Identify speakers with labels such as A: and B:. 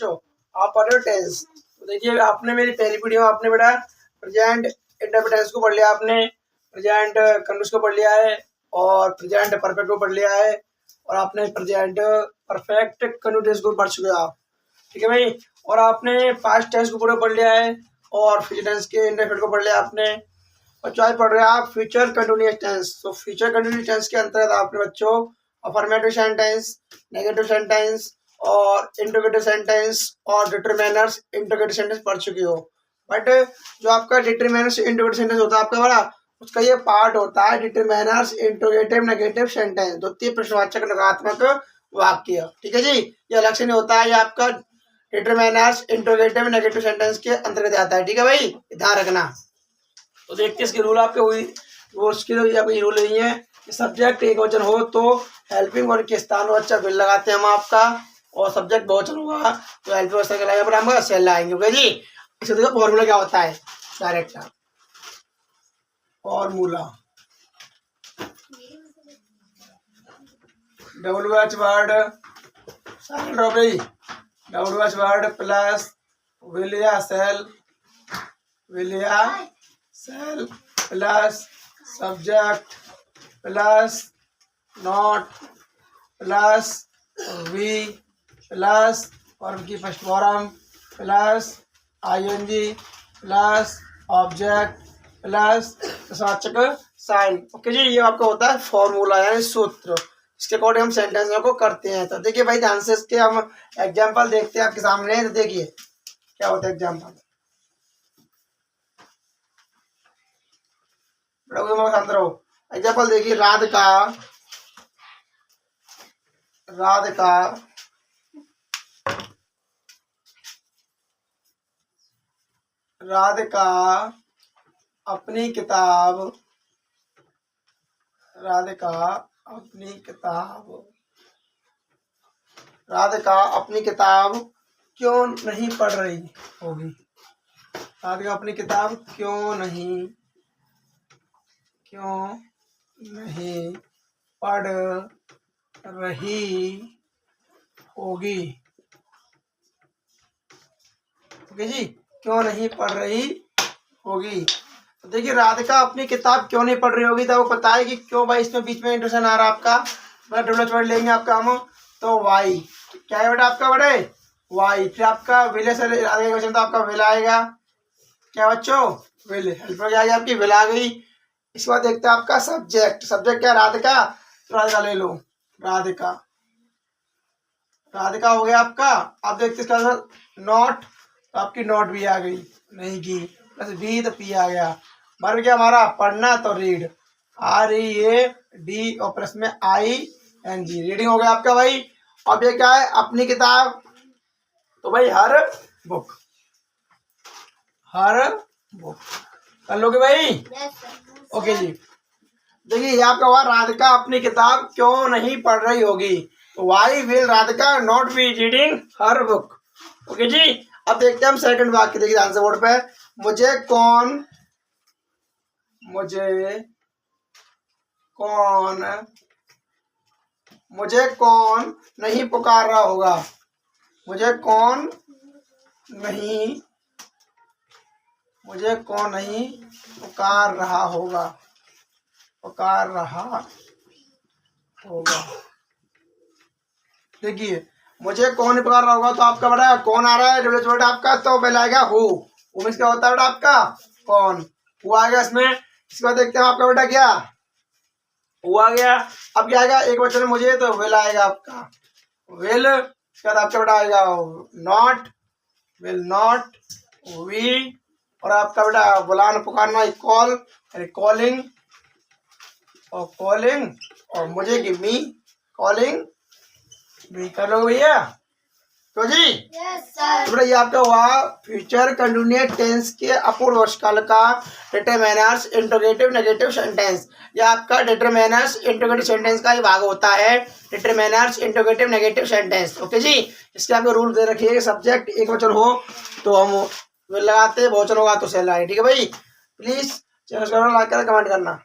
A: बच्चों, आप पढ़ रहे हो टेंस। तो देखिए आपने मेरी पहली वीडियो आपने बेटा प्रेजेंट इंडेफिनिट टेंस को पढ़ लिया, आपने प्रेजेंट कंटिन्यूअस को पढ़ लिया है और प्रेजेंट परफेक्ट को पढ़ लिया है और आपने प्रेजेंट परफेक्ट कंटिन्यूस को पढ़ चुके हो आप, ठीक है भाई। और आपने पास्ट टेंस को पूरा पढ़ लिया है और फ्यूचर टेंस के इंडेफिनिट को पढ़ लिया आपने। और चाहे पढ़ रहे हैं आप फ्यूचर कंटिन्यूअस टेंस, तो फ्यूचर कंटिन्यूअस टेंस के अंतर्गत आपने बच्चों अफर्मेटिव सेंटेंस, नेगेटिव सेंटेंस और इंटरोगेटिव सेंटेंस और डिटरमिनर्स इंटरोगेटिव सेंटेंस पढ़ चुके हो। बट जो आपका डिटरमिनर्स इंटरोगेटिव सेंटेंस होता है आपका बड़ा, उसका ये पार्ट होता है डिटरमिनर्स इंटरोगेटिव नेगेटिव सेंटेंस, द्वितीय प्रश्नवाचक नकारात्मक वाक्य, ठीक है जी। ये अलग से नहीं होता है, ये आपका डिटरमिनर्स इंटरोगेटिव नेगेटिव सेंटेंस के अंतर्गत आता है, ठीक है भाई, ध्यान रखना। तो देखते हैं इसके रूल आपके हुई, उसके लिए रूल नहीं है। सब्जेक्ट एक वचन हो तो हेल्पिंग वर्ब के स्थान पर अच्छा विल लगाते हैं हम आपका, और सब्जेक्ट बहुवचन होगा तो हेल्पिंग वर्ब के लगाए पर हम सेल लगाएंगे, ओके जी। इसका देखो फॉर्मूला क्या होता है, direct formula WH word silent हो गई, WH वर्ड प्लस विल या सेल, विल या shall plus subject plus not plus V plus verb की first form plus ING plus object plus प्रश्नवाचक साइन, ओके जी। ये आपका होता है फॉर्मूला यानी सूत्र, इसके अकॉर्डिंग हम सेंटेंस को करते हैं। तो देखिए भाई ध्यान से इसके हम एग्जाम्पल देखते हैं आपके सामने। तो देखिए क्या होता है एग्जाम्पल, एग्जाम्पल देखिए राधिका, राधिका राधिका अपनी किताब, राधिका अपनी किताब, राधिका अपनी किताब क्यों नहीं पढ़ रही होगी, राधिका अपनी किताब क्यों नहीं पढ़ रही होगी, ओके जी, क्यों नहीं पढ़ रही होगी। तो देखिए राधिका अपनी किताब क्यों नहीं पढ़ रही होगी, तो वो पता है कि क्यों भाई, इसमें बीच में इंट्रोडक्शन आ रहा है आपका, मतलब डब्ल्यूएच वर्ड लेंगे आपका हम, तो वाई क्या है बेटा आपका बड़े वाई, फिर आपका विल से आगे क्वेश्चन तो आपका विल आएगा, क्या बच्चों विल, हेल्प आ गई आपकी, विल आ गई। इसके बाद देखते हैं आपका सब्जेक्ट, सब्जेक्ट क्या राधिका, तो राधिका ले लो, राधिका, राधिका हो गया आपका। अब देखते इसका नॉट, तो आपकी नॉट भी आ गई, नहीं की, प्लस बी तो पी आ गया, मर गया हमारा पढ़ना तो रीड, READ और प्लस में ING, रीडिंग हो गया आपका भाई। अब ये क्या है अपनी किताब, तो भाई हर बुक, हर बुक कर लोगे भाई, ओके जी। देखिए ये आपका हुआ राधिका अपनी किताब क्यों नहीं पढ़ रही होगी, why will Radhika not be reading her book, okay जी। अब देखते हैं हम सेकंड वाक्य, देखिए आंसर बोर्ड पे, मुझे कौन नहीं पुकार रहा होगा, मुझे कौन नहीं पुकार रहा होगा, देखिए मुझे कौन नहीं पुकार रहा होगा, तो आपका बड़ा कौन आ रहा है डब्ल्यूएच वर्ड आपका, तो पहले आएगा हु मीन्स क्या होता है बेटा आपका कौन, हु आएगा इसमें। इसके बाद देखते हैं आपका बेटा क्या हु आ गया। अब क्या आएगा एक वचन मुझे, तो विल आएगा आपका, विल। इसके बाद आपका बेटा आएगा नॉट, विल नॉट, वी, और आपका बेटा बुलाना पुकारना कॉल, कॉलिंग, और मुझे की मी, कॉलिंग मी, कर लो भैया, तो जी बेटा ये आपका हुआ फ्यूचर कंटिन्यूअस टेंस के अपूर्व काल का डिटरमिनर्स इंटरोगेटिव नेगेटिव सेंटेंस। ये आपका डिटरमिनर्स इंटरोगेटिव सेंटेंस का ही भाग होता है, determiners interrogative negative sentence, okay जी। इसके आपके रूल दे रखिए, सब्जेक्ट एक वचन हो तो हम विल लगाते, बहुवचन होगा तो सेल लगाए, ठीक है भाई। प्लीज चैनल को लाइक करना, कमेंट करना।